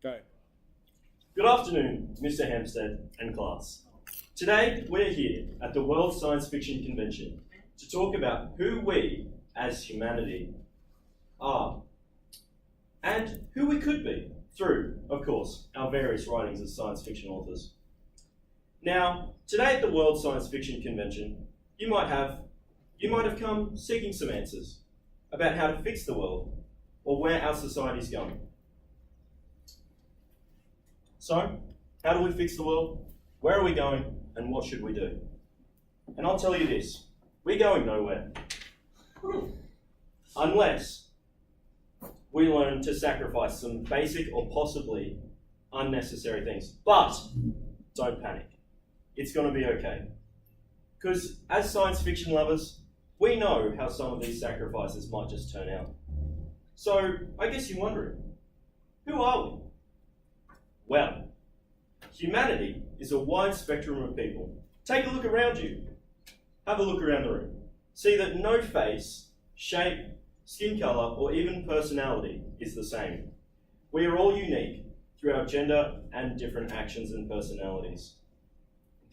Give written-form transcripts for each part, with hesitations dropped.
Go. Good afternoon, Mr. Hampstead and class. Today, we're here at the World Science Fiction Convention to talk about who we, as humanity, are, and who we could be through, of course, our various writings as science fiction authors. Now, today at the World Science Fiction Convention, you might have come seeking some answers about how to fix the world or where our society is going. So, how do we fix the world? Where are we going? And what should we do? And I'll tell you this, we're going nowhere. Unless we learn to sacrifice some basic or possibly unnecessary things. But don't panic. It's going to be okay. Because as science fiction lovers, we know how some of these sacrifices might just turn out. So, I guess you're wondering, who are we? Well, humanity is a wide spectrum of people. Take a look around you. Have a look around the room. See that no face, shape, skin colour, or even personality is the same. We are all unique through our gender and different actions and personalities.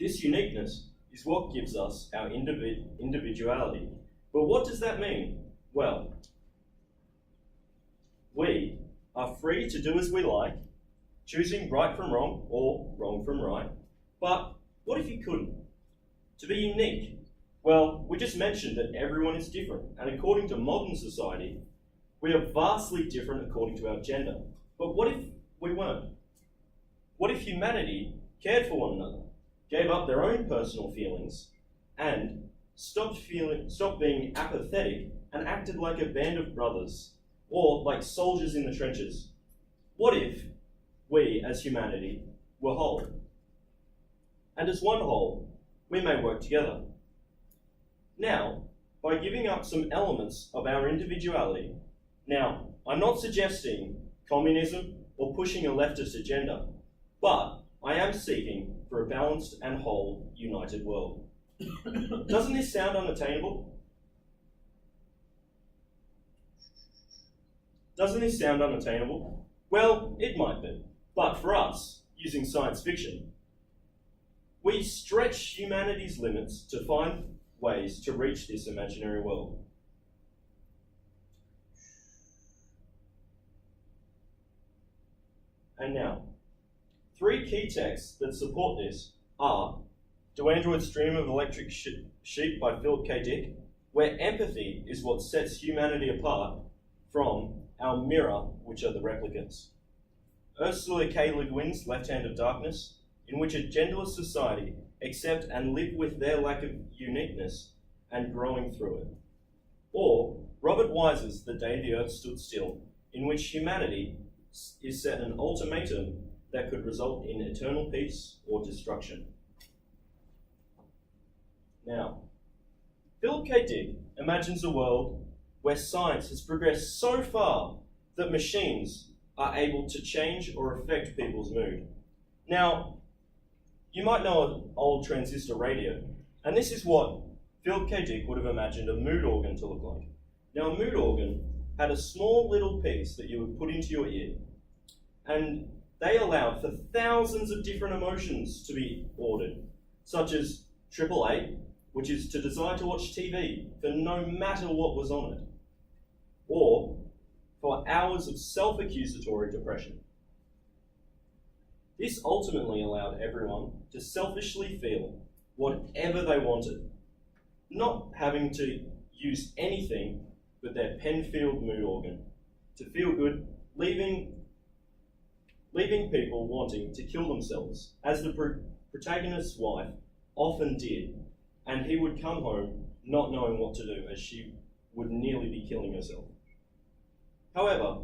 This uniqueness is what gives us our individuality. But what does that mean? Well, we are free to do as we like, choosing right from wrong or wrong from right. But what if you couldn't? To be unique, well, we just mentioned that everyone is different, and according to modern society, we are vastly different according to our gender. But what if we weren't? What if humanity cared for one another, gave up their own personal feelings, and stopped being apathetic and acted like a band of brothers, or like soldiers in the trenches? What if we, as humanity, were whole? And as one whole, we may work together. Now, by giving up some elements of our individuality, now, I'm not suggesting communism or pushing a leftist agenda, but I am seeking for a balanced and whole, united world. Doesn't this sound unattainable? Doesn't this sound unattainable? Well, it might be. But for us, using science fiction, we stretch humanity's limits to find ways to reach this imaginary world. And now, 3 key texts that support this are Do Androids Dream of Electric Sheep by Philip K. Dick, where empathy is what sets humanity apart from our mirror, which are the replicants. Ursula K. Le Guin's Left Hand of Darkness, in which a genderless society accept and live with their lack of uniqueness and growing through it. Or Robert Wise's The Day the Earth Stood Still, in which humanity is set an ultimatum that could result in eternal peace or destruction. Now, Philip K. Dick imagines a world where science has progressed so far that machines are able to change or affect people's mood. Now, you might know an old transistor radio, and this is what Philip K. Dick would have imagined a mood organ to look like. Now, a mood organ had a small little piece that you would put into your ear, and they allowed for thousands of different emotions to be ordered, such as 888, which is to desire to watch TV for no matter what was on it, or for hours of self-accusatory depression. This ultimately allowed everyone to selfishly feel whatever they wanted, not having to use anything but their Penfield mood organ to feel good, leaving people wanting to kill themselves, as the protagonist's wife often did, and he would come home not knowing what to do, as she would nearly be killing herself. However,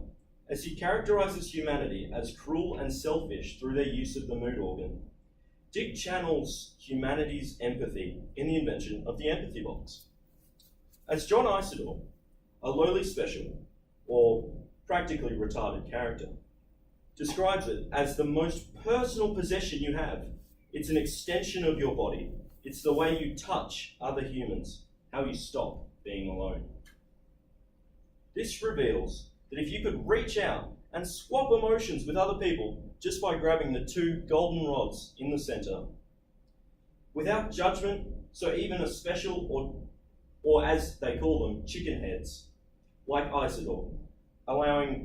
as he characterizes humanity as cruel and selfish through their use of the mood organ, Dick channels humanity's empathy in the invention of the empathy box. As John Isidore, a lowly special, or practically retarded character, describes it as the most personal possession you have. It's an extension of your body. It's the way you touch other humans, how you stop being alone. This reveals that if you could reach out and swap emotions with other people just by grabbing the two golden rods in the center. Without judgment, so even a special, or as they call them, chicken heads, like Isidore,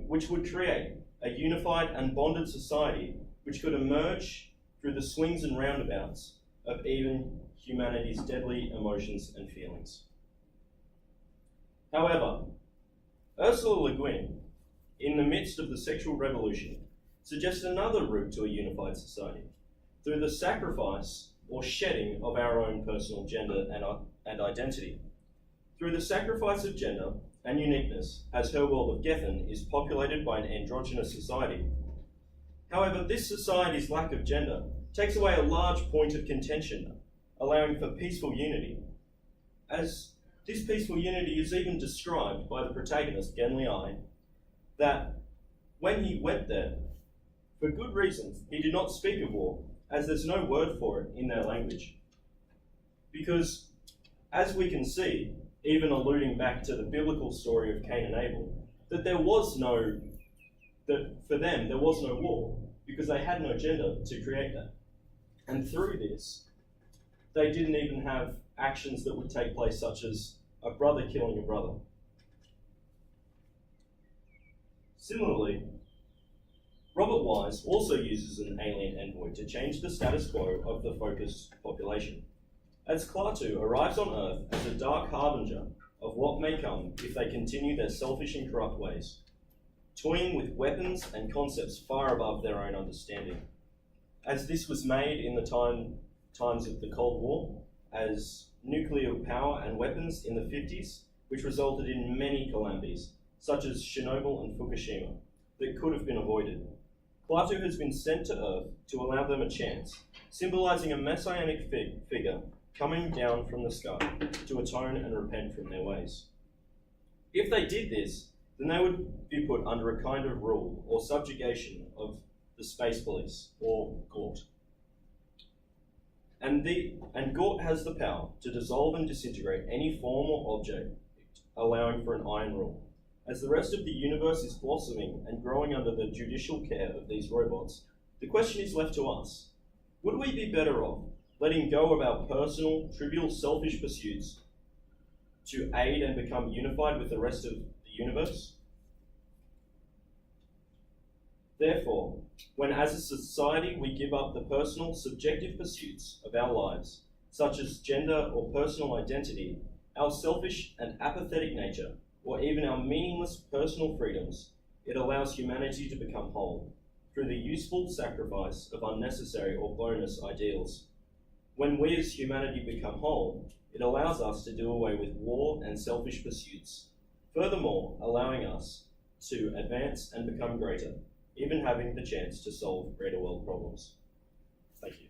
which would create a unified and bonded society which could emerge through the swings and roundabouts of even humanity's deadly emotions and feelings. However, Ursula Le Guin, in the midst of the sexual revolution, suggests another route to a unified society, through the sacrifice or shedding of our own personal gender and identity. Through the sacrifice of gender and uniqueness, as her world of Gethin is populated by an androgynous society. However, this society's lack of gender takes away a large point of contention, allowing for peaceful unity. As this peaceful unity is even described by the protagonist, Genli I, that when he went there, for good reasons, he did not speak of war, as there's no word for it in their language. Because, as we can see, even alluding back to the biblical story of Cain and Abel, that for them there was no war, because they had no gender to create that. And through this, they didn't even have actions that would take place, such as a brother killing a brother. Similarly, Robert Wise also uses an alien envoy to change the status quo of the focused population, as Klaatu arrives on Earth as a dark harbinger of what may come if they continue their selfish and corrupt ways, toying with weapons and concepts far above their own understanding. As this was made in the times of the Cold War, as nuclear power and weapons in the 50s, which resulted in many calamities, such as Chernobyl and Fukushima, that could have been avoided. Klaatu has been sent to Earth to allow them a chance, symbolizing a messianic figure coming down from the sky to atone and repent from their ways. If they did this, then they would be put under a kind of rule or subjugation of the space police, or Gort. And Gort has the power to dissolve and disintegrate any form or object, allowing for an iron rule. As the rest of the universe is blossoming and growing under the judicial care of these robots, the question is left to us. Would we be better off letting go of our personal, trivial, selfish pursuits to aid and become unified with the rest of the universe? Therefore, when as a society we give up the personal, subjective pursuits of our lives, such as gender or personal identity, our selfish and apathetic nature, or even our meaningless personal freedoms, it allows humanity to become whole through the useful sacrifice of unnecessary or bonus ideals. When we as humanity become whole, it allows us to do away with war and selfish pursuits, furthermore allowing us to advance and become greater, even having the chance to solve greater world problems. Thank you.